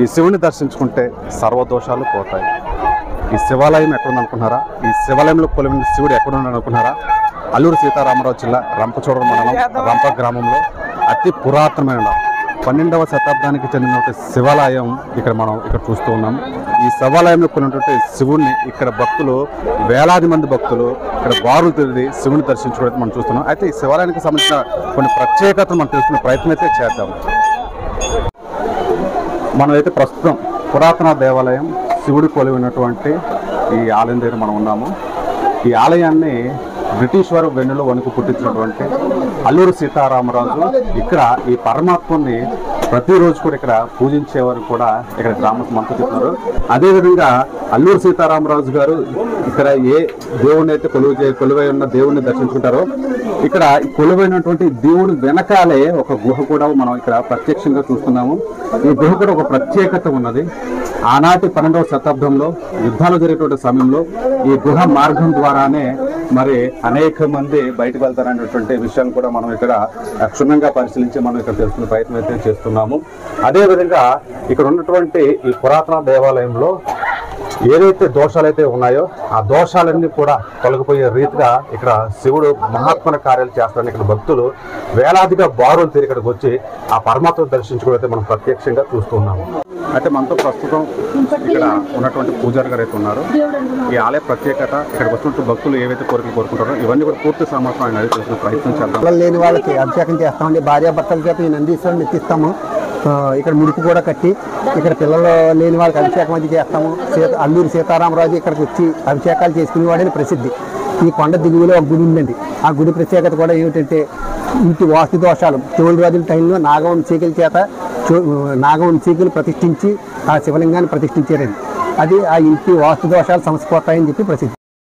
ఈ శివుని దర్శించుకుంటే సర్వదోషాలు పోతాయి. ఈ శివాలయం ఎక్కడుందనుకున్నారా? ఈ శివాలయంలో కొలువైన శివుడు ఎక్కడున్నాడు అనుకున్నారా? అల్లూరు సీతారామరాజు జిల్లా రంపచోడవరం మండలం రంప గ్రామంలో అతి పురాతనమైన 12వ శతాబ్దానికి చెందిన శివాలయం మనం చూస్తూ ఉన్నాం. ఈ శివాలయంలో కొన్నటువంటి శివుణ్ణి ఇక్కడ భక్తులు, వేలాది మంది భక్తులు ఇక్కడ బారులు తిరిగి శివుని దర్శించుకోవడం మనం చూస్తున్నాం. అయితే ఈ శివాలయానికి సంబంధించిన కొన్ని ప్రత్యేకతలు మనం తెలుసుకునే ప్రయత్నం అయితే చేద్దాం. మనమైతే ప్రస్తుతం పురాతన దేవాలయం శివుడి కొలువైనటువంటి ఈ ఆలయం దగ్గర మనం ఉన్నాము. ఈ ఆలయాన్ని బ్రిటిష్ వారు వెన్నులో వణుకు పుట్టించినటువంటి అల్లూరు సీతారామరాజు ఇక్కడ ఈ పరమాత్మని ప్రతిరోజు కూడా ఇక్కడ పూజించేవారు కూడా ఇక్కడ గ్రామస్తులు మనకు చెప్తున్నారు. అదేవిధంగా అల్లూరు సీతారామరాజు గారు ఇక్కడ ఏ దేవుడిని అయితే కొలువై ఉన్న దేవుడిని దర్శించుకుంటారో ఇక్కడ కొలువైనటువంటి దేవుడి వెనకాలే ఒక గుహ కూడా మనం ఇక్కడ ప్రత్యక్షంగా చూస్తున్నాము. ఈ గుహ కూడా ఒక ప్రత్యేకత ఉన్నది. ఆనాటి 12వ శతాబ్దంలో యుద్ధాలు జరిగేటువంటి సమయంలో ఈ గుహ మార్గం ద్వారానే మరి అనేక మంది బయటకు వెళ్తారనేటువంటి విషయాన్ని కూడా మనం ఇక్కడ క్షుణ్ణంగా పరిశీలించి మనం ఇక్కడ తెలుసుకునే ప్రయత్నం అయితే చేస్తున్నాము. అదేవిధంగా ఇక్కడ ఉన్నటువంటి ఈ పురాతన దేవాలయంలో ఏదైతే దోషాలైతే ఉన్నాయో ఆ దోషాలన్నీ కూడా తొలగిపోయే రీతిగా ఇక్కడ శివుడు మహాత్మన కార్యాలు చేస్తారని ఇక్కడ భక్తులు వేలాదిగా బారులు తిరిగి ఇక్కడికి వచ్చి ఆ పరమాత్మను దర్శించుకోవడం మనం ప్రత్యక్షంగా చూస్తున్నాము. అయితే మనతో ప్రస్తుతం ఇక్కడ ఉన్నటువంటి పూజారి గారు అయితే ఉన్నారు. ఈ ఆలయ ప్రత్యేకత, ఇక్కడికి వచ్చినటువంటి భక్తులు ఏవైతే కోరికలు కోరుకుంటారో ఇవన్నీ కూడా పూర్తి సమాచారం ఆయన అడిగి తెలుసుకునే ప్రయత్నం చేద్దాం. లేని వాళ్ళకి అభిషేకం చేస్తామండి. భార్యాభర్తల చేత ఈ నందీశ్వరుని ఎత్తిస్తాము. ఇక్కడ ముడుపు కూడా కట్టి ఇక్కడ పిల్లలు లేని వాళ్ళకి అభిషేకం అది చేస్తాము. అల్లూరి సీతారామరాజు ఇక్కడికి వచ్చి అభిషేకాలు చేసుకునేవాడని ప్రసిద్ధి. ఈ కొండ దిగువలో ఒక గుడి ఉందండి. ఆ గుడి ప్రత్యేకత కూడా ఏమిటంటే ఇంటి వాస్తు దోషాలు చోళ రాజుల టైంలో నాగవంశీకుల చేత నాగవంశీకులు ప్రతిష్ఠించి ఆ శివలింగాన్ని ప్రతిష్ఠించారండి. అది ఆ ఇంటి వాస్తు దోషాలు సమసిపోతాయని చెప్పి ప్రసిద్ధి.